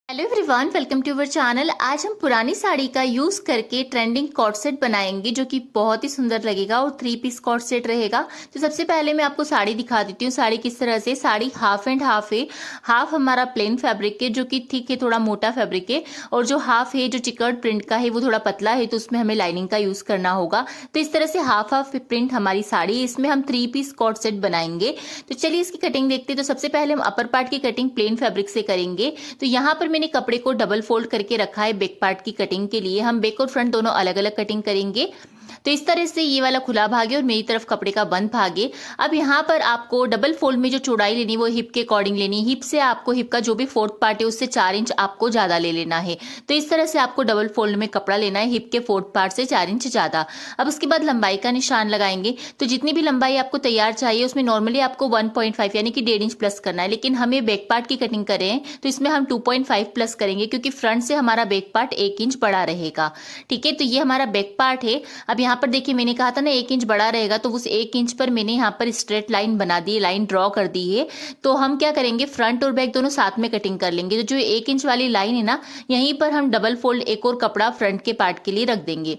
Hello everyone, welcome to our channel. आज हम पुरानी साड़ी का यूज करके ट्रेंडिंग कॉर्ड सेट बनाएंगे जो कि बहुत ही सुंदर लगेगा और 3 पीस कॉर्ड सेट रहेगा। तो सबसे पहले मैं आपको साड़ी दिखा देती हूँ। साड़ी किस तरह से, साड़ी हाफ एंड हाफ है। हाफ हमारा प्लेन फैब्रिक है जो कि ठीक है, थोड़ा मोटा फैब्रिक है, और जो हाफ है जो चिकर्ड प्रिंट का है वो थोड़ा पतला है, तो उसमें हमें लाइनिंग का यूज करना होगा। तो इस तरह से हाफ हाफ प्रिंट हमारी साड़ी, इसमें हम 3 पीस कॉर्ड सेट बनाएंगे। तो चलिए इसकी कटिंग देखते हैं। तो सबसे पहले हम अपर पार्ट की कटिंग प्लेन फैब्रिक से करेंगे। तो यहाँ पर मैंने कपड़े को डबल फोल्ड करके रखा है बैक पार्ट की कटिंग के लिए। हम बैक और फ्रंट दोनों अलग अलग कटिंग करेंगे। तो इस तरह से ये वाला खुला भाग है और मेरी तरफ कपड़े का बंद भाग है। अब यहाँ पर आपको डबल फोल्ड में जो चौड़ाई लेनी है वो हिप के अकॉर्डिंग लेनी है। हिप से आपको, हिप का जो भी फोर्थ पार्ट है उससे 4 इंच आपको ज्यादा ले लेना है। तो इस तरह से आपको डबल फोल्ड में कपड़ा लेना है, हिप के फोर्थ पार्ट से 4 इंच ज्यादा। अब उसके बाद लंबाई का निशान लगाएंगे। तो जितनी भी लंबाई आपको तैयार चाहिए उसमें नॉर्मली आपको 1.5 यानी कि 1.5 इंच प्लस करना है, लेकिन हमें बैक पार्ट की कटिंग करें तो इसमें हम 2.5 प्लस करेंगे क्योंकि फ्रंट से हमारा बैक पार्ट 1 इंच बड़ा रहेगा। ठीक है, तो ये हमारा बैक पार्ट है। अब यहाँ पर देखिए, मैंने कहा था ना 1 इंच बड़ा रहेगा, तो उस 1 इंच पर मैंने यहाँ पर स्ट्रेट लाइन बना दी, लाइन ड्रॉ कर दी है। तो हम क्या करेंगे, फ्रंट और बैक दोनों साथ में कटिंग कर लेंगे। तो जो 1 इंच वाली लाइन है ना, यहीं पर हम डबल फोल्ड एक और कपड़ा फ्रंट के पार्ट के लिए रख देंगे।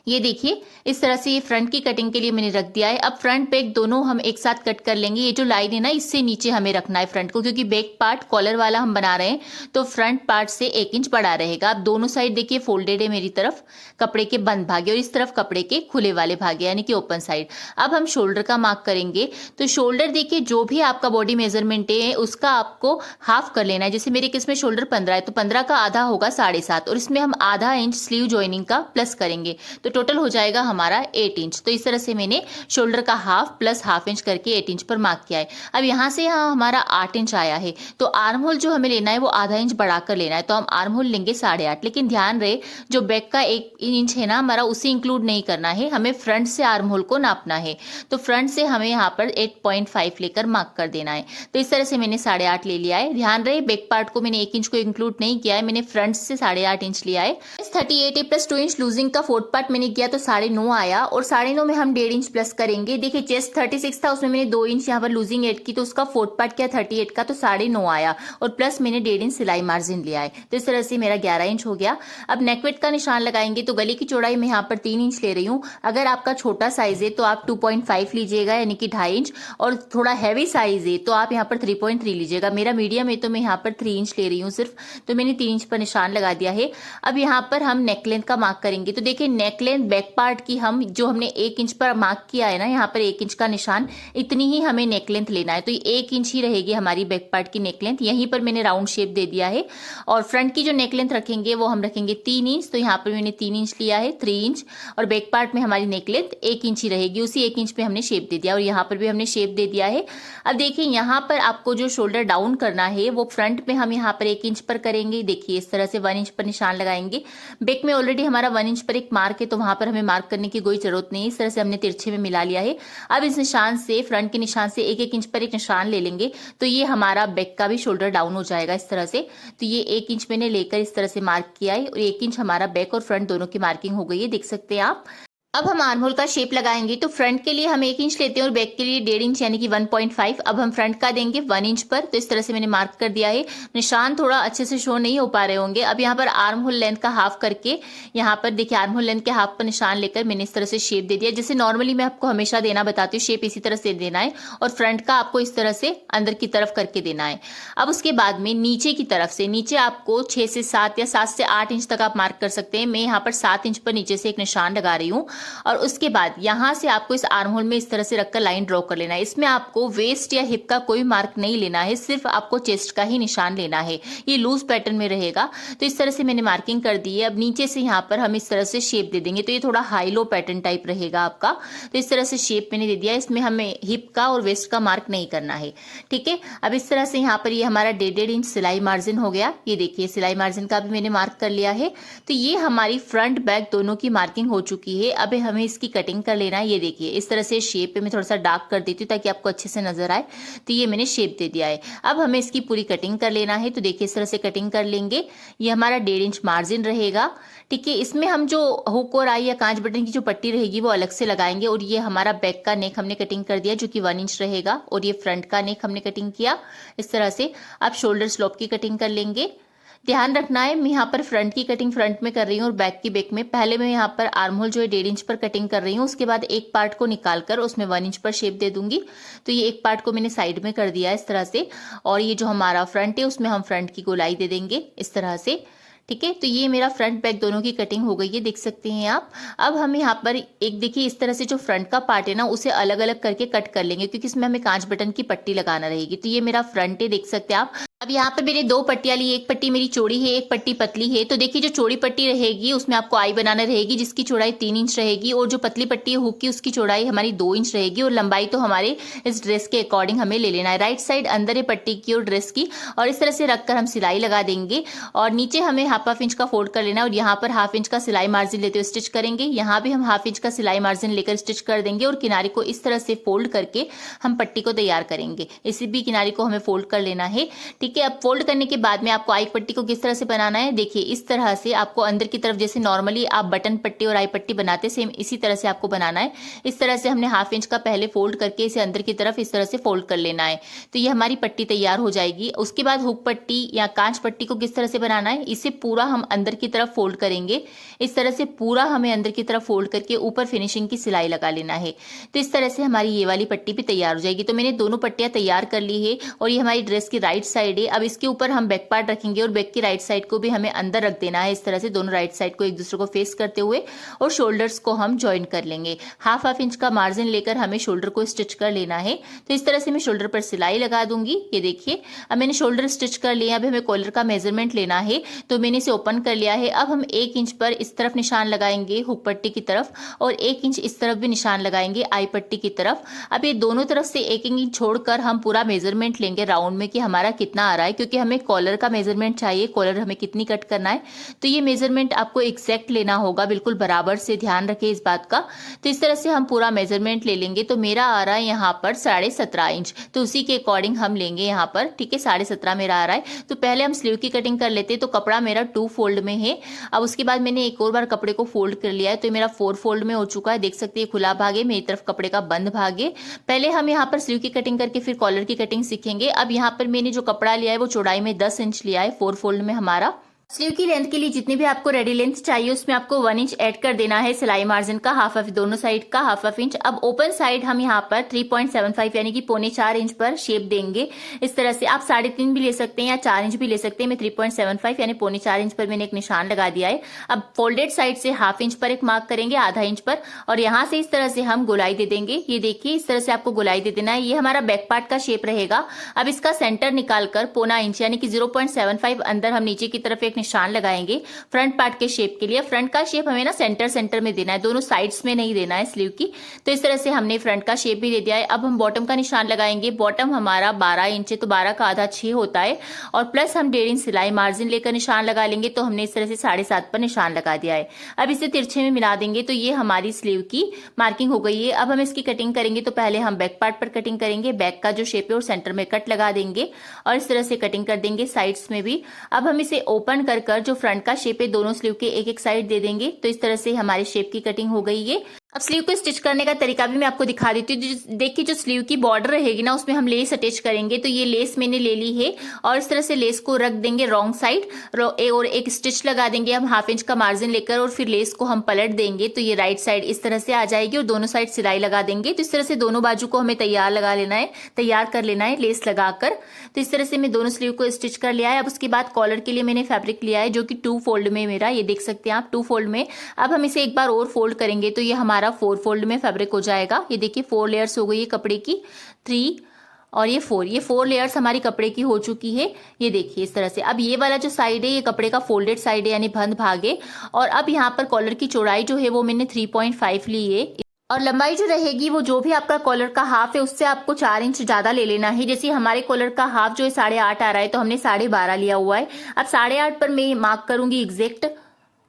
ये देखिए, इस तरह से ये फ्रंट की कटिंग के लिए मैंने रख दिया है। अब फ्रंट बैक दोनों हम एक साथ कट कर लेंगे। ये जो लाइन है ना, इससे नीचे हमें रखना है फ्रंट को, क्योंकि बैक पार्ट कॉलर वाला हम बना रहे हैं तो फ्रंट पार्ट से 1 इंच बड़ा रहेगा। अब दोनों साइड देखिए फोल्डेड है मेरी तरफ कपड़े के बंद भागे और इस तरफ कपड़े के खुले वाले भागे यानी कि ओपन साइड। अब हम शोल्डर का मार्क करेंगे। तो शोल्डर देखिए, जो भी आपका बॉडी मेजरमेंट है उसका आपको हाफ कर लेना है। जैसे मेरे किस में शोल्डर 15 है तो 15 का आधा होगा 7.5, और इसमें हम आधा इंच स्लीव ज्वाइनिंग का प्लस करेंगे तो टोटल हो जाएगा हमारा 8 इंच। तो इस तरह से मैंने शोल्डर का हाफ प्लस हाफ इंच करके 8 इंच पर मार्क किया है। अब यहां से यहाँ हमारा 8 इंच आया है, तो आर्म होल जो हमें लेना है वो आधा इंच बढ़ाकर लेना है। तो हम आर्म होल लेंगे 8.5, लेकिन ध्यान रहे जो बैक का 1 इंच है ना हमारा, उसे इंक्लूड नहीं करना है, हमें फ्रंट से आर्म होल को नापना है। तो फ्रंट से हमें यहाँ पर 8.5 लेकर मार्क कर देना है। तो इस तरह से मैंने 8.5 ले लिया है। ध्यान रहे बैक पार्ट को मैंने 1 इंच को इंक्लूड नहीं किया है, मैंने फ्रंट से 8.5 इंच लिया है। 38 प्लस 2 इंच लूजिंग का फोर्थ पार्ट मैंने किया तो 9.5 आया, और 9.5 में हम 1.5 इंच प्लस करेंगे। देखिए चेस्ट 36 था, उसमें मैंने 2 इंच यहाँ पर लूजिंग ऐड की तो उसका फोर्थ पार्ट क्या 38 का, तो 9.5 आया, और प्लस मैंने 1.5 इंच सिलाई मार्जिन लिया है। तो इस तरह से मेरा 11 इंच हो गया। अब नेकवेट का निशान लगाएंगे। तो गले की चौड़ाई मैं यहाँ पर 3 इंच ले रही हूँ। अगर आपका छोटा साइज है तो आप 2.5 लीजिएगा यानी कि 2.5 इंच, और थोड़ा हैवी साइज है तो आप यहाँ पर 3.3 लीजिएगा। मेरा मीडियम है तो मैं यहाँ पर 3 इंच ले रही हूँ सिर्फ, तो मैंने 3 इंच पर निशान लगा दिया है। अब यहाँ पर हम नेक लेंथ का मार्क करेंगे। तो देखिए नेक लेंथ बैक पार्ट की हम जो हमने 1 इंच पर मार्क किया है ना, यहाँ पर 1 इंच का निशान, इतनी ही हमें नेक लेंथ लेना है। तो ये 1 इंच ही रहेगी हमारी बैक पार्ट की नेक लेंथ। यहीं पर मैंने राउंड शेप दे दिया है। और फ्रंट की जो नेक लेंथ रखेंगे वो हम रखेंगे 3 इंच। तो यहाँ पर मैंने 3 इंच लिया है, 3 इंच, और बैक पार्ट में हमारी नेक लेंथ 1 इंच ही रहेगी। उसी 1 इंच पे हमने शेप दे दिया, और यहाँ पर भी हमने शेप दे दिया है। अब देखिए यहाँ पर आपको जो शोल्डर डाउन करना है वो फ्रंट में हम यहाँ पर 1 इंच पर करेंगे। देखिए इस तरह से 1 इंच पर निशान लगाएंगे। बैक में ऑलरेडी हमारा 1 इंच पर एक मार्क है तो वहां पर हमें मार्क करने की कोई जरूरत नहीं। इस तरह से हमने तिरछे में मिला लिया है। अब इस निशान से, फ्रंट के निशान से 1-1 इंच पर एक निशान ले लेंगे तो ये हमारा बैक का भी शोल्डर डाउन हो जाएगा इस तरह से। तो ये 1 इंच मैंने लेकर इस तरह से मार्क किया है, और 1 इंच हमारा बैक और फ्रंट दोनों की मार्किंग हो गई है, देख सकते हैं आप। अब हम आर्म होल का शेप लगाएंगे। तो फ्रंट के लिए हम 1 इंच लेते हैं और बैक के लिए 1.5 इंच यानी कि 1.5। अब हम फ्रंट का देंगे 1 इंच पर। तो इस तरह से मैंने मार्क कर दिया है। निशान थोड़ा अच्छे से शो नहीं हो पा रहे होंगे। अब यहाँ पर आर्म होल लेंथ का हाफ करके, यहाँ पर देखिए आर्म होल लेंथ के हाफ पर निशान लेकर मैंने इस तरह से शेप दे दिया। जैसे नॉर्मली मैं आपको हमेशा देना बताती हूँ, शेप इसी तरह से देना है, और फ्रंट का आपको इस तरह से अंदर की तरफ करके देना है। अब उसके बाद में नीचे की तरफ से, नीचे आपको 6 से 7 या 7 से 8 इंच तक आप मार्क कर सकते हैं। मैं यहाँ पर 7 इंच पर नीचे से एक निशान लगा रही हूँ, और उसके बाद यहां से आपको इस आर्म होल में इस तरह से रखकर लाइन ड्रॉ कर लेना है। इसमें आपको वेस्ट या हिप का कोई मार्क नहीं लेना है, सिर्फ आपको चेस्ट का ही निशान लेना है। ये लूज पैटर्न में रहेगा। तो इस तरह से मैंने मार्किंग कर दी है। अब नीचे से यहाँ पर हम इस तरह से शेप दे देंगे। तो ये थोड़ा हाई लो पैटर्न टाइप रहेगा आपका। तो इस तरह से शेप मैंने दे दिया। इसमें हमें हिप का और वेस्ट का मार्क नहीं करना है, ठीक है। अब इस तरह से यहाँ पर ये हमारा 1.5 इंच सिलाई मार्जिन हो गया। ये देखिए सिलाई मार्जिन का भी मैंने मार्क कर लिया है। तो ये हमारी फ्रंट बैक दोनों की मार्किंग हो चुकी है। अब अब हमें इसकी कटिंग कर लेना है। ये देखिए इस तरह से शेप पे मैं थोड़ा सा डार्क कर देती हूँ ताकि आपको अच्छे से नजर आए। तो ये मैंने शेप दे दिया है। अब हमें इसकी पूरी कटिंग कर लेना है। तो देखिए इस तरह से कटिंग कर लेंगे। ये हमारा 1.5 इंच मार्जिन रहेगा, ठीक है। इसमें हम जो हुक और आई या कांच बटन की जो पट्टी रहेगी वो अलग से लगाएंगे। और ये हमारा बैक का नेक हमने कटिंग कर दिया जो कि 1 इंच रहेगा, और ये फ्रंट का नेक हमने कटिंग किया इस तरह से। अब शोल्डर स्लोप की कटिंग कर लेंगे। ध्यान रखना है, मैं यहाँ पर फ्रंट की कटिंग फ्रंट में कर रही हूँ और बैक की बैक में। पहले मैं यहाँ पर आर्म होल जो है 1.5 इंच पर कटिंग कर रही हूँ, उसके बाद एक पार्ट को निकाल कर उसमें 1 इंच पर शेप दे दूंगी। तो ये एक पार्ट को मैंने साइड में कर दिया इस तरह से, और ये जो हमारा फ्रंट है उसमें हम फ्रंट की गोलाई दे देंगे इस तरह से, ठीक है। तो ये मेरा फ्रंट बैक दोनों की कटिंग हो गई है, देख सकते हैं आप। अब हम यहाँ पर एक देखिए इस तरह से जो फ्रंट का पार्ट है ना उसे अलग अलग करके कट कर लेंगे, क्योंकि इसमें हमें कांच बटन की पट्टी लगाना रहेगी। तो ये मेरा फ्रंट है, देख सकते हैं आप। अब यहाँ पर मैंने 2 पट्टियां ली, एक पट्टी मेरी चौड़ी है, एक पट्टी पतली है। तो देखिए जो चौड़ी पट्टी रहेगी उसमें आपको आई बनाना रहेगी जिसकी चौड़ाई 3 इंच रहेगी, और जो पतली पट्टी है हुक की उसकी चौड़ाई हमारी 2 इंच रहेगी, और लंबाई तो हमारे इस ड्रेस के अकॉर्डिंग हमें ले लेना है। राइट साइड अंदर है पट्टी की और ड्रेस की, और इस तरह से रखकर हम सिलाई लगा देंगे। और नीचे हमें हाफ इंच का फोल्ड कर लेना है, और यहाँ पर हाफ इंच का सिलाई मार्जिन लेते हुए स्टिच करेंगे। यहाँ भी हम हाफ इंच का सिलाई मार्जिन लेकर स्टिच कर देंगे, और किनारे को इस तरह से फोल्ड करके हम पट्टी को तैयार करेंगे। इसी भी किनारे को हमें फोल्ड कर लेना है, ठीक है। अब फोल्ड करने के बाद में आपको आई पट्टी को किस तरह से बनाना है, देखिए इस तरह से आपको अंदर की तरफ जैसे नॉर्मली आप बटन पट्टी और आई पट्टी बनाते सेम इसी तरह से आपको बनाना है। इस तरह से हमने हाफ इंच का पहले फोल्ड करके इसे अंदर की तरफ इस तरह से फोल्ड कर लेना है। तो ये हमारी पट्टी तैयार हो जाएगी। उसके बाद हुक पट्टी या कांच पट्टी को किस तरह से बनाना है, इसे पूरा हम अंदर की तरफ फोल्ड करेंगे इस तरह से। पूरा हमें अंदर की तरफ फोल्ड करके ऊपर फिनिशिंग की सिलाई लगा लेना है। तो इस तरह से हमारी ये वाली पट्टी भी तैयार हो जाएगी। तो मैंने दोनों पट्टियां तैयार कर ली है, और ये हमारी ड्रेस की राइट साइड है। अब इसके ऊपर हम बैक पार्ट रखेंगे, और बैक की राइट साइड को भी हमें अंदर रख देना है इस तरह से, दोनों राइट साइड को एक दूसरे को फेस करते हुए, और शोल्डर्स को हम ज्वाइन कर लेंगे। हाफ इंच का मार्जिन लेकर हमें शोल्डर को स्टिच कर लेना है। तो इस तरह से मैं शोल्डर पर सिलाई लगा दूंगी। ये देखिए अब मैंने शोल्डर स्टिच कर लिया। अब हमें कॉलर का मेजरमेंट लेना है, तो मैंने इसे ओपन कर लिया है। अब हम 1 इंच पर इस तरफ निशान लगाएंगे हुक पट्टी की तरफ, और 1 इंच इस तरफ भी निशान लगाएंगे आई पट्टी की तरफ। अब ये दोनों तरफ से 1 इंच छोड़कर हम पूरा मेजरमेंट लेंगे राउंड में कि हमारा कितना आ रहा है, क्योंकि हमें कॉलर का मेजरमेंट चाहिए, कॉलर हमें कितनी कट करना है। तो ये मेजरमेंट आपको एग्जैक्ट लेना होगा, बिल्कुल बराबर से, ध्यान रखें इस बात का। तो इस तरह से हम पूरा मेजरमेंट ले लेंगे। तो मेरा आ रहा है यहाँ पर 17.5 इंच, तो उसी के अकॉर्डिंग हम लेंगे यहाँ पर, ठीक है। 17.5 मेरा आ रहा है। तो पहले हम स्लीव की कटिंग कर लेते हैं। तो कपड़ा मेरा 2 फोल्ड में है। अब उसके बाद मैंने एक और बार कपड़े को फोल्ड कर लिया है, तो मेरा 4 फोल्ड में हो चुका है। देख सकते हैं खुला भाग है, मेरी तरफ कपड़े का बंद भाग है। पहले हम यहाँ पर स्लीव की कटिंग करके फिर कॉलर की कटिंग सीखेंगे। अब यहाँ पर मैंने जो कपड़ा लिया है वो चौड़ाई में 10 इंच लिया है 4 फोल्ड में हमारा। स्लीव की लेंथ के लिए जितनी भी आपको रेडी लेंथ चाहिए उसमें आपको 1 इंच ऐड कर देना है सिलाई मार्जिन का, हाफ दोनों साइड का हाफ इंच। अब ओपन साइड हम यहाँ पर 3.75 यानी कि 3.25 इंच पर शेप देंगे इस तरह से। आप 3.5 भी ले सकते हैं या 4 इंच भी ले सकते हैं। मैं 3.75 यानी 3.25 इंच पर मैंने एक निशान लगा दिया है। अब फोल्डेड साइड से हाफ इंच पर एक मार्क करेंगे, आधा इंच पर, और यहाँ से इस तरह से हम गोलाई दे देंगे। ये देखिए इस तरह से आपको गोलाई दे देना है। ये हमारा बैक पार्ट का शेप रहेगा। अब इसका सेंटर निकालकर 0.25 इंच यानी कि 0.75 अंदर हम नीचे की तरफ एक निशान लगाएंगे फ्रंट पार्ट के शेप के लिए। फ्रंट का शेप हमें ना सेंटर में देना है, दोनों साइड्स में नहीं देना है स्लीव की। तो इस तरह से हमने फ्रंट का शेप भी दे दिया है। अब हम बॉटम का निशान लगाएंगे। बॉटम हमारा 12 इंच है, तो 12 का आधा 6 होता है, और प्लस हम 1.5 इंच सिलाई मार्जिन लेकर निशान लगा लेंगे। तो हमने इस तरह से 7.5 पर निशान लगा दिया है। अब इसे तिरछे में मिला देंगे। तो ये हमारी स्लीव की मार्किंग हो गई है। अब हम इसकी कटिंग करेंगे। तो पहले हम बैक पार्ट पर कटिंग करेंगे। बैक का जो शेप है और सेंटर में कट लगा देंगे, और इस तरह से कटिंग कर देंगे साइड्स में भी। अब हम इसे ओपन कर जो फ्रंट का शेप है दोनों स्लीव के एक एक साइड दे देंगे। तो इस तरह से हमारे शेप की कटिंग हो गई है। अब स्लीव को स्टिच करने का तरीका भी मैं आपको दिखा देती हूँ। देखिए जो स्लीव की बॉर्डर रहेगी ना उसमें हम लेस अटैच करेंगे। तो ये लेस मैंने ले ली है, और इस तरह से लेस को रख देंगे रॉन्ग साइड, और एक स्टिच लगा देंगे हम हाफ इंच का मार्जिन लेकर, और फिर लेस को हम पलट देंगे। तो ये राइट साइड इस तरह से आ जाएगी, और दोनों साइड सिलाई लगा देंगे। तो इस तरह से दोनों बाजू को हमें तैयार कर लेना है लेस लगाकर। तो इस तरह से मैं दोनों स्लीव को स्टिच कर लिया है। अब उसके बाद कॉलर के लिए मैंने फैब्रिक लिया है जो कि 2 फोल्ड में मेरा, ये देख सकते हैं आप 2 फोल्ड में। अब हम इसे एक बार और फोल्ड करेंगे। तो ये हमारा 4 फोल्ड में फैब्रिक हो जाएगा। ये देखिए 4 लेयर्स हो गई है कपड़े की, 3 और ये 4 लेयर्स हमारी कपड़े की हो चुकी है। ये देखिए इस तरह से। अब ये वाला जो साइड है ये कपड़े का फोल्डेड साइड है यानी बंद भाग है। और अब यहाँ पर कॉलर की चौड़ाई जो है वो मैंने 3.5 ली है, और लंबाई जो रहेगी वो जो भी आपका कॉलर का हाफ है उससे आपको 4 इंच ज्यादा ले लेना है। जैसे हमारे कॉलर का हाफ जो है 8.5 आ रहा है, तो हमने 12.5 लिया हुआ है। अब 8.5 पर मैं मार्क करूंगी एग्जैक्ट,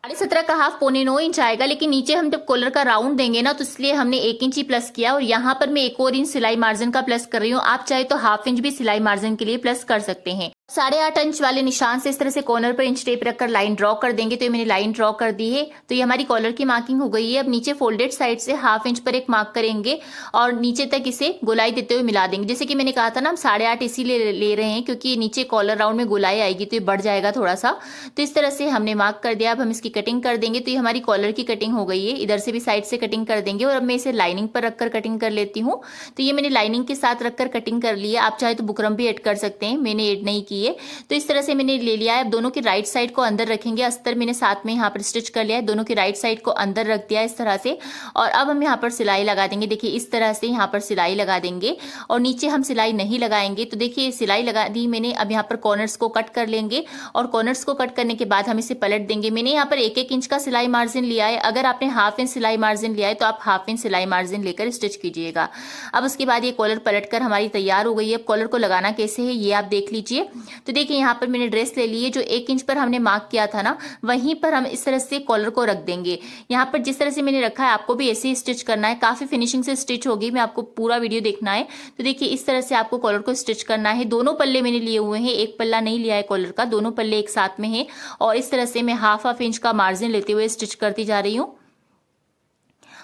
17.5 का हाफ 8.25 इंच आएगा, लेकिन नीचे हम जब कॉलर का राउंड देंगे ना तो इसलिए हमने 1 इंच ही प्लस किया और यहाँ पर मैं 1 और इंच सिलाई मार्जिन का प्लस कर रही हूँ। आप चाहे तो हाफ इंच भी सिलाई मार्जिन के लिए प्लस कर सकते हैं। 8.5 इंच वाले निशान से इस तरह से कॉर्नर पर इंच टेप रखकर लाइन ड्रॉ कर देंगे। तो ये मैंने लाइन ड्रॉ कर दी है, तो ये हमारी कॉलर की मार्किंग हो गई है। अब नीचे फोल्डेड साइड से हाफ इंच पर एक मार्क करेंगे और नीचे तक इसे गोलाई देते हुए मिला देंगे। जैसे कि मैंने कहा था ना, हम 8.5 इसीलिए ले रहे हैं क्योंकि नीचे कॉलर राउंड में गोलाई आएगी तो ये बढ़ जाएगा थोड़ा सा। तो इस तरह से हमने मार्क कर दिया। अब हम इसकी कटिंग कर देंगे। तो ये हमारी कॉलर की कटिंग हो गई है। इधर से भी साइड से कटिंग कर देंगे और अब मैं इसे लाइनिंग पर रखकर कटिंग कर लेती हूँ। तो ये मैंने लाइनिंग के साथ रखकर कटिंग कर ली है। आप चाहे तो बुकरम भी ऐड कर सकते हैं, मैंने ऐड नहीं की है। तो इस तरह से मैंने ले लिया है। अब दोनों की राइट साइड को अंदर रखेंगे। अस्तर मैंने साथ में यहाँ पर स्टिच कर लिया है, दोनों की राइट साइड को अंदर रख दिया इस तरह से। और अब हम यहाँ पर सिलाई लगा देंगे। देखिए इस तरह से यहाँ पर सिलाई लगा देंगे और नीचे हम सिलाई नहीं लगाएंगे। तो देखिए सिलाई लगा दी मैंने। अब यहाँ पर कॉर्नर्स को कट कर लेंगे और कॉर्नर्स को कट करने के बाद हम इसे पलट देंगे। मैंने यहाँ पर 1-1 इंच का सिलाई मार्जिन लिया है। अगर आपने हाफ इंच सिलाई मार्जिन लिया है तो आप हाफ इंच सिलाई मार्जिन लेकर स्टिच कीजिएगा। अब उसके बाद ये कॉलर पलट कर हमारी तैयार हो गई है। अब कॉलर को लगाना कैसे है ये आप देख लीजिए। तो देखिए यहाँ पर मैंने ड्रेस ले ली है। जो 1 इंच पर हमने मार्क किया था ना, वहीं पर हम इस तरह से कॉलर को रख देंगे। यहाँ पर जिस तरह से मैंने रखा है आपको भी ऐसे ही स्टिच करना है। काफी फिनिशिंग से स्टिच होगी, मैं आपको पूरा वीडियो देखना है। तो देखिए इस तरह से आपको कॉलर को स्टिच करना है। दोनों पल्ले मैंने लिए हुए हैं, एक पल्ला नहीं लिया है कॉलर का, दोनों पल्ले एक साथ में है। और इस तरह से मैं हाफ इंच का मार्जिन लेते हुए स्टिच करती जा रही हूँ।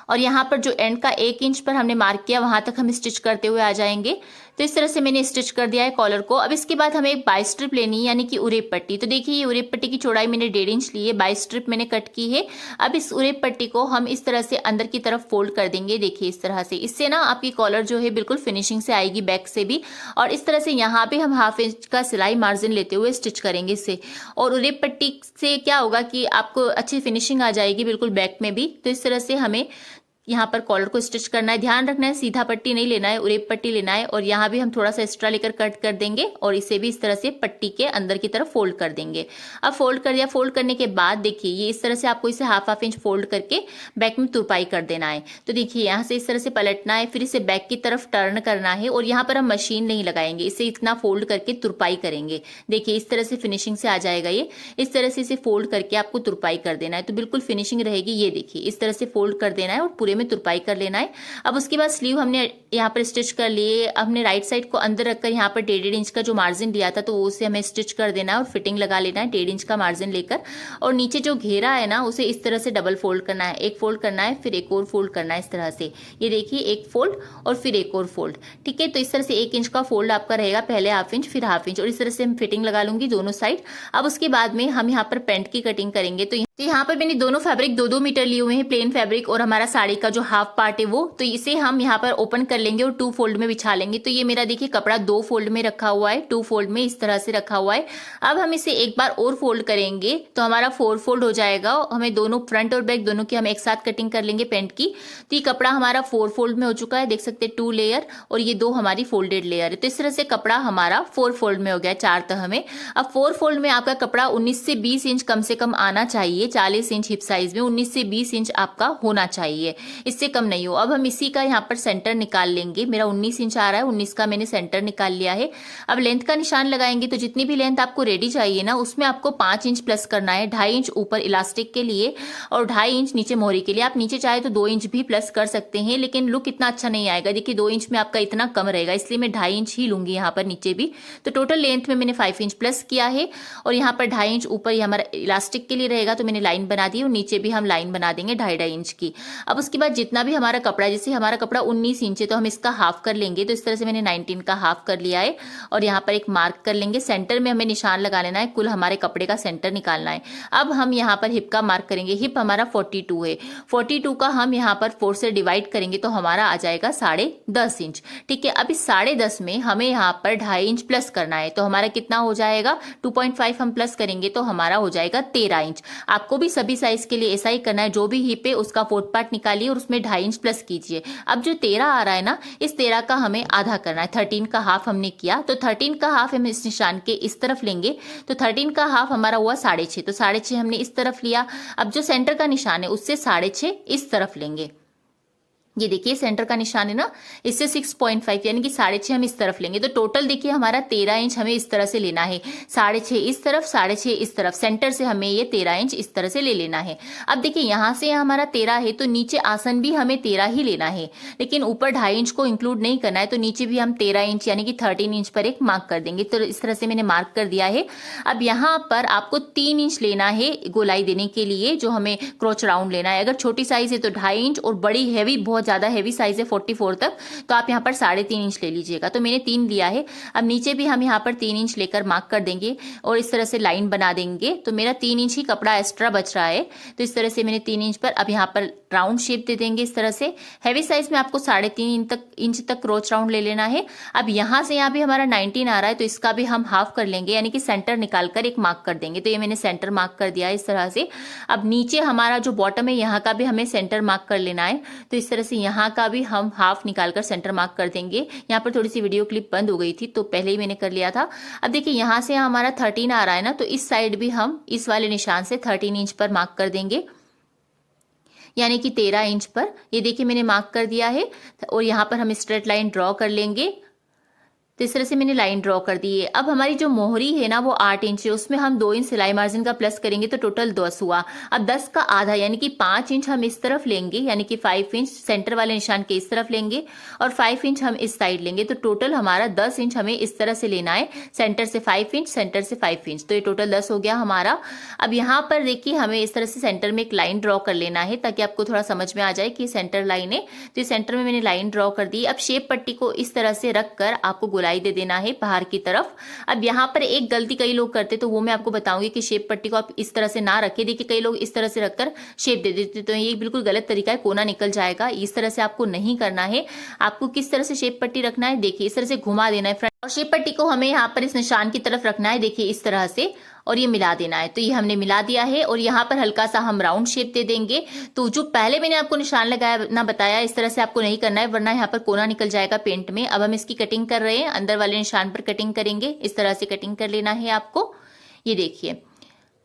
और यहाँ पर जो एंड का 1 इंच पर हमने मार्क किया वहां तक हम स्टिच करते हुए आ जाएंगे। तो इस तरह से मैंने स्टिच कर दिया है कॉलर को। अब इसके बाद हमें एक 22 स्ट्रिप लेनी है, यानी कि उरेप पट्टी। तो देखिए ये उरेप पट्टी की चौड़ाई मैंने 1.5 इंच ली है, 22 स्ट्रिप मैंने कट की है। अब इस उरेप पट्टी को हम इस तरह से अंदर की तरफ फोल्ड कर देंगे। देखिए इस तरह से, इससे ना आपकी कॉलर जो है बिल्कुल फिनिशिंग से आएगी बैक से भी। और इस तरह से यहाँ पे हम हाफ इंच का सिलाई मार्जिन लेते हुए स्टिच करेंगे इससे। और उरेप पट्टी से क्या होगा कि आपको अच्छी फिनिशिंग आ जाएगी बिल्कुल बैक में भी। तो इस तरह से हमें यहाँ पर कॉलर को स्टिच करना है। ध्यान रखना है सीधा पट्टी नहीं लेना है, उरेप पट्टी लेना है। और यहाँ भी हम थोड़ा सा एक्स्ट्रा लेकर कट कर देंगे और इसे भी इस तरह से पट्टी के अंदर की तरफ फोल्ड कर देंगे। अब फोल्ड कर दिया। फोल्ड करने के बाद देखिए ये इस तरह से आपको इसे हाफ इंच फोल्ड करके बैक में तुरपाई कर देना है। तो देखिए यहाँ से इस तरह से पलटना है, फिर इसे बैक की तरफ टर्न करना है। और यहाँ पर हम मशीन नहीं लगाएंगे, इसे इतना फोल्ड करके तुरपाई करेंगे। देखिए इस तरह से फिनिशिंग से आ जाएगा ये। इस तरह से इसे फोल्ड करके आपको तुरपाई कर देना है, तो बिल्कुल फिनिशिंग रहेगी। ये देखिए इस तरह से फोल्ड कर देना है और पूरे में तुरपाई कर लेना है। अब उसके बाद स्लीव हमने यहाँ पर स्टिच कर लिए। हमने राइट साइड को अंदर रखकर यहाँ पर 1.5 इंच का जो मार्जिन लिया था तो उसे हमें स्टिच कर देना है और फिटिंग लगा लेना है 1.5 इंच का मार्जिन लेकर। और नीचे जो घेरा है ना उसे इस तरह से डबल फोल्ड करना है। एक फोल्ड करना है, फिर एक और फोल्ड करना है इस तरह से। ये देखिए एक फोल्ड और फिर एक और फोल्ड। ठीक है, तो इस तरह से 1 इंच का फोल्ड आपका रहेगा, पहले हाफ इंच फिर हाफ इंच। और इस तरह से हम फिटिंग लगा लूंगी दोनों साइड। अब उसके बाद में हम यहाँ पर पैंट की कटिंग करेंगे। तो यहाँ पर मैंने दोनों फैब्रिक 2-2 मीटर लिए हुए हैं, प्लेन फैब्रिक और हमारा साड़ी का जो हाफ पार्ट है वो। तो इसे हम यहाँ पर ओपन कर लेंगे और 2 फोल्ड में बिछा लेंगे। तो ये मेरा देखिए कपड़ा 2 फोल्ड में रखा हुआ है, 2 फोल्ड में इस तरह से रखा हुआ है। अब हम इसे एक बार और फोल्ड करेंगे तो हमारा 4 फोल्ड हो जाएगा। हमें दोनों फ्रंट और बैक दोनों की हम एक साथ कटिंग कर लेंगे पेंट की। तो ये कपड़ा हमारा 4 फोल्ड में हो चुका है, देख सकते हैं 2 लेयर और ये 2 हमारी फोल्डेड लेयर है। तो इस तरह से कपड़ा हमारा 4 फोल्ड में हो गया, 4 तह में। अब 4 फोल्ड में आपका कपड़ा 19 से 20 इंच कम से कम आना चाहिए। 40 इंच हिप साइज में 19 से 20 इंच आपका होना चाहिए, इससे कम नहीं हो। अब हम इसी का यहाँ पर सेंटर निकाल लेंगे। मेरा 19 इंच आ रहा है, 19 का मैंने सेंटर निकाल लिया है। अब लेंथ का निशान लगाएंगे। तो जितनी भी लेंथ आपको रेडी चाहिए ना उसमें आपको 5 इंच प्लस करना है। 2.5 इंच ऊपर इलास्टिक के लिए और 2.5 इंच नीचे मोहरी के लिए। आप नीचे चाहे तो 2 इंच भी प्लस कर सकते हैं, लेकिन लुक इतना अच्छा नहीं आएगा। देखिए 2 इंच में आपका इतना कम रहेगा, इसलिए मैं 2.5 इंच ही लूंगी यहाँ पर नीचे भी। तो टोटल लेंथ में मैंने 5 इंच प्लस किया है और यहाँ पर 2.5 इंच ऊपर ही हमारा इलास्टिक के लिए रहेगा। तो मैंने लाइन बना दी और नीचे भी हम लाइन बना देंगे 2.5 इंच की। अब उसके बाद जितना भी हमारा कपड़ा, जैसे हमारा कपड़ा 19 इंच है तो हम इसका हाफ कर लेंगे। तो इस तरह से मैंने 19 का हाफ कर लिया है और यहाँ पर एक मार्क कर लेंगे। सेंटर में हमें निशान लगा लेना है, कुल हमारे कपड़े का सेंटर निकालना है। अब हम यहाँ पर हिप का मार्क करेंगे। हिप हमारा 42 है, 42 का हम यहाँ पर 4 से डिवाइड करेंगे तो हमारा आ जाएगा 10.5 इंच। ठीक है, अब इस 10.5 में हमें यहाँ पर 2.5 इंच प्लस करना है। तो हमारा कितना हो जाएगा, 2.5 हम प्लस करेंगे तो हमारा हो जाएगा 13 इंच। आपको भी सभी साइज के लिए ऐसा ही करना है। जो भी हिप है उसका 4th पार्ट निकालिए और उसमें 2.5 इंच प्लस कीजिए। अब जो 13 आ रहा है ना, इस 13 का हमें आधा करना है। 13 का हाफ हमने किया तो 13 का हाफ हम इस निशान के इस तरफ लेंगे। तो 13 का हाफ हमारा हुआ 6.5, तो 6.5 हमने इस तरफ लिया। अब जो सेंटर का निशान है उससे 6.5 इस तरफ लेंगे। ये देखिए सेंटर का निशान है ना, इससे 6.5 यानी कि 6.5 हम इस तरफ लेंगे। तो टोटल देखिए हमारा 13 इंच हमें इस तरह से लेना है, 6.5 इस तरफ, 6.5 इस तरफ, सेंटर से हमें ये 13 इंच इस तरह से ले लेना है। अब देखिए यहाँ से हमारा 13 है तो नीचे आसन भी हमें 13 ही लेना है, लेकिन ऊपर 2.5 इंच को इंक्लूड नहीं करना है, तो नीचे भी हम 13 इंच यानी कि 13 इंच पर एक मार्क कर देंगे। तो इस तरह से मैंने मार्क कर दिया है। अब यहाँ पर आपको 3 इंच लेना है गोलाई देने के लिए, जो हमें क्रोच राउंड लेना है। अगर छोटी साइज है तो 2.5 इंच, और बड़ी हैवी बहुत ज्यादा हैवी साइज है 44 तक, तो आप यहाँ पर 3.5 इंच ले लीजिएगा। तो मैंने 3 लिया है। अब नीचे भी हम यहाँ पर 3 इंच लेकर मार्क कर देंगे और इस तरह से लाइन बना देंगे। तो मेरा 3 इंच ही कपड़ा एक्स्ट्रा बच रहा है, तो इस तरह से मैंने 3 इंच पर अब यहाँ पर राउंड शेप दे देंगे इस तरह से। हैवी साइज में आपको 3.5 इंच तक क्रोच राउंड ले लेना है। अब यहाँ से यहाँ भी हमारा 19 आ रहा है, तो इसका भी हम हाफ कर लेंगे, यानी कि सेंटर निकालकर एक मार्क कर देंगे। तो ये मैंने सेंटर मार्क कर दिया है इस तरह से। अब नीचे हमारा जो बॉटम है यहाँ का भी हमें सेंटर मार्क कर लेना है, तो इस तरह से यहाँ का भी हम हाफ निकालकर सेंटर मार्क कर देंगे। यहाँ पर थोड़ी सी वीडियो क्लिप बंद हो गई थी तो पहले ही मैंने कर लिया था। अब देखिए यहाँ से हमारा 13 आ रहा है ना, तो इस साइड भी हम इस वाले निशान से 13 इंच पर मार्क कर देंगे, यानी कि 13 इंच पर। ये देखिए मैंने मार्क कर दिया है और यहाँ पर हम स्ट्रेट लाइन ड्रॉ कर लेंगे। तो इस तरह से मैंने लाइन ड्रॉ कर दी है। अब हमारी जो मोहरी है ना वो 8 इंच है, उसमें हम 2 इंच सिलाई मार्जिन का प्लस करेंगे तो टोटल 10 हुआ। अब 10 का आधा यानी कि 5 इंच हम इस तरफ लेंगे, यानी कि 5 इंच सेंटर वाले निशान के इस तरफ लेंगे और 5 इंच हम इस साइड लेंगे। तो टोटल हमारा 10 इंच हमें इस तरह से लेना है, सेंटर से 5 इंच, सेंटर से 5 इंच, तो ये टोटल 10 हो गया हमारा। अब यहाँ पर देखिए हमें इस तरह से सेंटर में एक लाइन ड्रॉ कर लेना है ताकि आपको थोड़ा समझ में आ जाए कि सेंटर लाइन है। तो सेंटर में मैंने लाइन ड्रॉ कर दी। अब शेप पट्टी को इस तरह से रखकर आपको गोलाई दे देना है बाहर की तरफ। अब यहाँ पर एक गलती कई लोग करते, तो वो मैं आपको बताऊंगी कि शेप पट्टी को आप इस तरह से ना रखें। देखिए कई लोग इस तरह से रखकर शेप दे देते, तो ये बिल्कुल गलत तरीका है, कोना निकल जाएगा। इस तरह से आपको नहीं करना है। आपको किस तरह से शेप पट्टी रखना है, देखिए इस तरह से घुमा देना है फ्रंट, और शेप पट्टी को हमें यहाँ पर इस निशान की तरफ रखना है, देखिए इस तरह से, और ये मिला देना है। तो ये हमने मिला दिया है और यहाँ पर हल्का सा हम राउंड शेप दे देंगे। तो जो पहले मैंने आपको निशान लगाया ना बताया, इस तरह से आपको नहीं करना है वरना यहाँ पर कोना निकल जाएगा पेंट में। अब हम इसकी कटिंग कर रहे हैं, अंदर वाले निशान पर कटिंग करेंगे, इस तरह से कटिंग कर लेना है आपको। ये देखिए,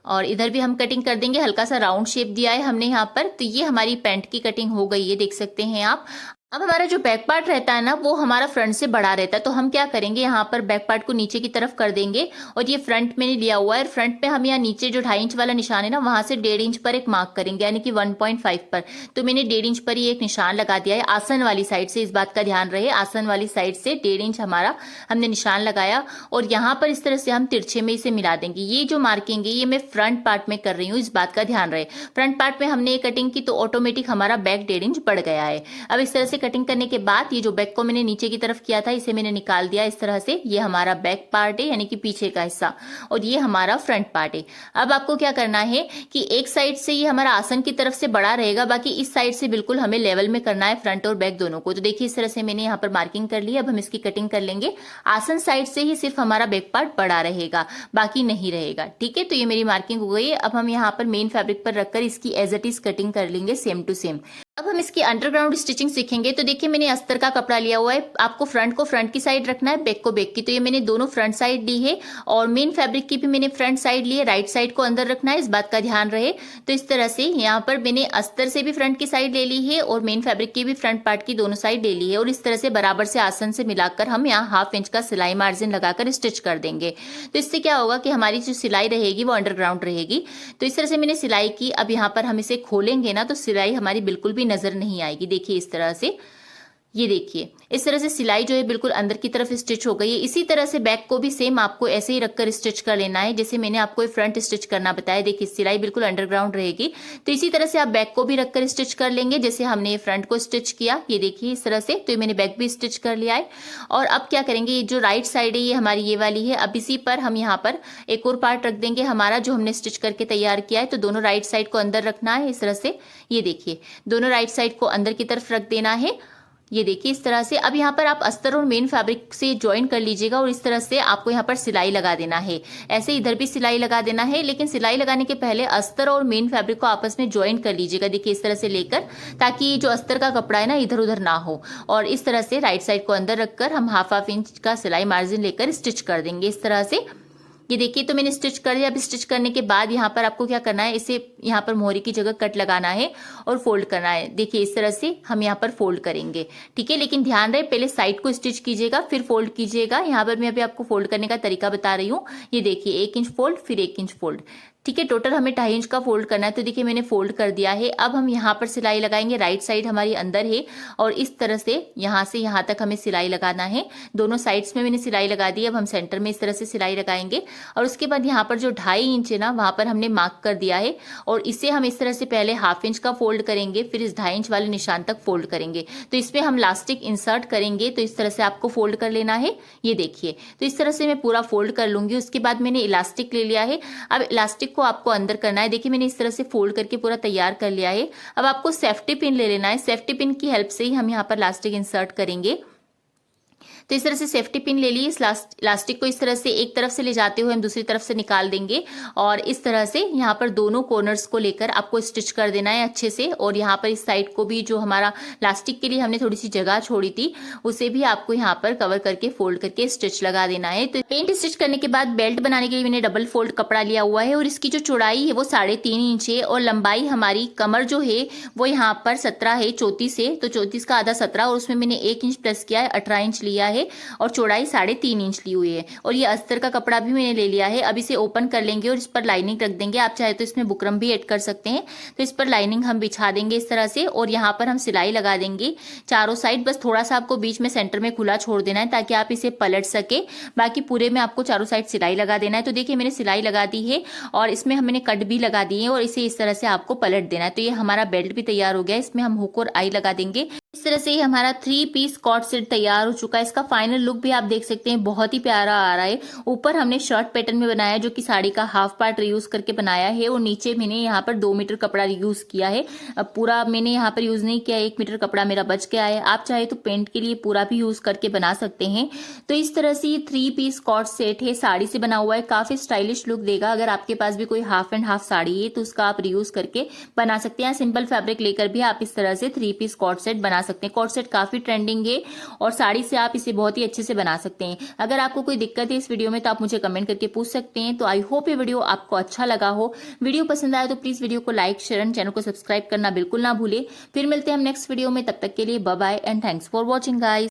और इधर भी हम कटिंग कर देंगे, हल्का सा राउंड शेप दिया है हमने यहाँ पर। तो ये हमारी पैंट की कटिंग हो गई है, देख सकते हैं आप। अब हमारा जो बैक पार्ट रहता है ना वो हमारा फ्रंट से बड़ा रहता है, तो हम क्या करेंगे, यहाँ पर बैक पार्ट को नीचे की तरफ कर देंगे और ये फ्रंट मैंने लिया हुआ है। फ्रंट पे हम यहाँ नीचे जो 2.5 इंच वाला निशान है ना वहां से 1.5 इंच पर एक मार्क करेंगे, यानी कि 1.5 पर। तो मैंने 1.5 इंच पर ही एक निशान लगा दिया है आसन वाली साइड से, इस बात का ध्यान रहे, आसन वाली साइड से 1.5 इंच हमारा हमने निशान लगाया और यहाँ पर इस तरह से हम तिरछे में इसे मिला देंगे। ये जो मार्किंग है ये मैं फ्रंट पार्ट में कर रही हूँ, इस बात का ध्यान रहे। फ्रंट पार्ट में हमने ये कटिंग की तो ऑटोमेटिक हमारा बैक 1.5 इंच बढ़ गया है। अब इस तरह से कटिंग करने के बाद ये जो बैक को मैंने नीचे की तरफ किया था इसे मैंने निकाल दिया इस तरह से। ये हमारा बैक पार्ट है, यानी कि पीछे का हिस्सा, और ये हमारा फ्रंट पार्ट है। अब आपको क्या करना है कि एक साइड से ये हमारा आसन की तरफ से बड़ा रहेगा, बाकी इस साइड से बिल्कुल हमें लेवल में करना है फ्रंट और बैक दोनों को। तो देखिए इस तरह से मैंने यहाँ पर मार्किंग कर ली। अब हम इसकी कटिंग कर लेंगे। आसन साइड से ही सिर्फ हमारा बैक पार्ट बड़ा रहेगा, बाकी नहीं रहेगा, ठीक है। तो ये मेरी मार्किंग हो गई है। अब हम यहाँ पर मेन फैब्रिक पर रखकर इसकी एज इट इज कटिंग कर लेंगे सेम टू सेम। अब हम इसकी अंडरग्राउंड स्टिचिंग सीखेंगे। तो देखिए मैंने अस्तर का कपड़ा लिया हुआ है, आपको फ्रंट को फ्रंट की साइड रखना है, बैक को बैक की। तो ये मैंने दोनों फ्रंट साइड ली है और मेन फैब्रिक की भी मैंने फ्रंट साइड ली है, राइट साइड को अंदर रखना है, इस बात का ध्यान रहे। तो इस तरह से यहाँ पर मैंने अस्तर से भी फ्रंट की साइड ले ली है और मेन फैब्रिक की भी फ्रंट पार्ट की दोनों साइड ले ली है, और इस तरह से बराबर से आसन से मिलाकर हम यहाँ 1/2 इंच का सिलाई मार्जिन लगाकर स्टिच कर देंगे। तो इससे क्या होगा कि हमारी जो सिलाई रहेगी वो अंडरग्राउंड रहेगी। तो इस तरह से मैंने सिलाई की। अब यहाँ पर हम इसे खोलेंगे ना तो सिलाई हमारी बिल्कुल भी नजर नहीं आएगी। देखिए इस तरह से, ये देखिए इस तरह से सिलाई जो है बिल्कुल अंदर की तरफ स्टिच हो गई है। इसी तरह से बैक को भी सेम आपको ऐसे ही रखकर स्टिच कर लेना है जैसे मैंने आपको फ्रंट स्टिच करना बताया। देखिए सिलाई बिल्कुल अंडरग्राउंड रहेगी। तो इसी तरह से आप बैक को भी रखकर स्टिच कर लेंगे जैसे हमने फ्रंट को स्टिच किया। ये देखिए इस तरह से, तो मैंने बैक भी स्टिच कर लिया है। और अब क्या करेंगे, ये जो राइट साइड है ये हमारी ये वाली है। अब इसी पर हम यहाँ पर एक और पार्ट रख देंगे हमारा जो हमने स्टिच करके तैयार किया है। तो दोनों राइट साइड को अंदर रखना है इस तरह से। ये देखिए दोनों राइट साइड को अंदर की तरफ रख देना है। ये देखिए इस तरह से। अब यहाँ पर आप अस्तर और मेन फैब्रिक से ज्वाइन कर लीजिएगा और इस तरह से आपको यहाँ पर सिलाई लगा देना है। ऐसे इधर भी सिलाई लगा देना है, लेकिन सिलाई लगाने के पहले अस्तर और मेन फैब्रिक को आपस में ज्वाइन कर लीजिएगा। देखिए इस तरह से लेकर, ताकि जो अस्तर का कपड़ा है ना इधर उधर ना हो। और इस तरह से राइट साइड को अंदर रखकर हम 1/2 इंच का सिलाई मार्जिन लेकर स्टिच कर देंगे इस तरह से। ये देखिए तो मैंने स्टिच कर दिया। अब स्टिच करने के बाद यहाँ पर आपको क्या करना है, इसे यहाँ पर मोहरी की जगह कट लगाना है और फोल्ड करना है। देखिए इस तरह से हम यहाँ पर फोल्ड करेंगे, ठीक है। लेकिन ध्यान रहे पहले साइड को स्टिच कीजिएगा फिर फोल्ड कीजिएगा। यहाँ पर मैं अभी आपको फोल्ड करने का तरीका बता रही हूँ। ये देखिए 1 इंच फोल्ड फिर 1 इंच फोल्ड, ठीक है। टोटल हमें 2.5 इंच का फोल्ड करना है। तो देखिए मैंने फोल्ड कर दिया है। अब हम यहाँ पर सिलाई लगाएंगे। राइट साइड हमारी अंदर है और इस तरह से यहाँ तक हमें सिलाई लगाना है। दोनों साइड्स में मैंने सिलाई लगा दी। अब हम सेंटर में इस तरह से सिलाई लगाएंगे और उसके बाद यहाँ पर जो 2.5 इंच है ना, वहां पर हमने मार्क कर दिया है और इसे हम इस तरह से पहले 1/2 इंच का फोल्ड करेंगे, फिर इस 2.5 इंच वाले निशान तक फोल्ड करेंगे। तो इसमें हम इलास्टिक इंसर्ट करेंगे, तो इस तरह से आपको फोल्ड कर लेना है। ये देखिए तो इस तरह से मैं पूरा फोल्ड कर लूंगी। उसके बाद मैंने इलास्टिक ले लिया है। अब इलास्टिक को आपको अंदर करना है। देखिए मैंने इस तरह से फोल्ड करके पूरा तैयार कर लिया है। अब आपको सेफ्टी पिन ले लेना है। सेफ्टी पिन की हेल्प से ही हम यहाँ पर इलास्टिक इंसर्ट करेंगे। तो इस तरह से सेफ्टी पिन ले ली। इस इलास्टिक को इस तरह से एक तरफ से ले जाते हुए हम दूसरी तरफ से निकाल देंगे और इस तरह से यहाँ पर दोनों कॉर्नर्स को लेकर आपको स्टिच कर देना है अच्छे से। और यहाँ पर इस साइड को भी जो हमारा इलास्टिक के लिए हमने थोड़ी सी जगह छोड़ी थी उसे भी आपको यहाँ पर कवर करके फोल्ड करके स्टिच लगा देना है। तो पेंट स्टिच करने के बाद बेल्ट बनाने के लिए मैंने डबल फोल्ड कपड़ा लिया हुआ है और इसकी जो चौड़ाई है वो 3.5 इंच है और लंबाई हमारी कमर जो है वो यहाँ पर 17 है 34 से। तो 34 का आधा 17 और उसमें मैंने 1 इंच प्लस किया है, 18 इंच लिया है और चौड़ाई 3.5 इंच ली हुई है। और ये अस्तर का कपड़ा भी मैंने ले लिया है। अब इसे ओपन कर लेंगे और इस पर लाइनिंग रख देंगे। आप चाहे तो इसमें बुकरम भी ऐड कर सकते हैं। तो इस पर लाइनिंग हम बिछा देंगे इस तरह से और यहाँ पर हम सिलाई लगा देंगे चारों साइड। बस थोड़ा सा आपको बीच में सेंटर में खुला छोड़ देना है ताकि आप इसे पलट सके। बाकी पूरे में आपको चारों साइड सिलाई लगा देना है। तो देखिए मैंने सिलाई लगा दी है और इसमें हमने कट भी लगा दिए और इसे इस तरह से आपको पलट देना है। तो ये हमारा बेल्ट भी तैयार हो गया। इसमें हम हुक और आई लगा देंगे। इस तरह से ही हमारा 3 पीस कॉट सेट तैयार हो चुका है। इसका फाइनल लुक भी आप देख सकते हैं, बहुत ही प्यारा आ रहा है। ऊपर हमने शर्ट पैटर्न में बनाया है जो कि साड़ी का हाफ पार्ट यूज करके बनाया है और नीचे मैंने यहाँ पर 2 मीटर कपड़ा यूज किया है। अब पूरा मैंने यहाँ पर यूज नहीं किया, 1 मीटर कपड़ा मेरा बच गया है। आप चाहे तो पेंट के लिए पूरा भी यूज करके बना सकते हैं। तो इस तरह से ये 3 पीस कॉट सेट है, साड़ी से बना हुआ है, काफी स्टाइलिश लुक देगा। अगर आपके पास भी कोई हाफ एंड हाफ साड़ी है तो उसका आप रीयूज करके बना सकते हैं। सिंपल फैब्रिक लेकर भी आप इस तरह से 3 पीस कॉट सेट बना सकते हैं। कॉट सेट काफी ट्रेंडिंग है और साड़ी से आप इसे बहुत ही अच्छे से बना सकते हैं। अगर आपको कोई दिक्कत है इस वीडियो में तो आप मुझे कमेंट करके पूछ सकते हैं। तो आई होप ये वीडियो आपको अच्छा लगा हो। वीडियो पसंद आया तो प्लीज वीडियो को लाइक शेयर एंड चैनल को सब्सक्राइब करना बिल्कुल ना भूले। फिर मिलते हैं हम नेक्स्ट वीडियो में, तब तक के लिए bye bye and thanks for watching guys.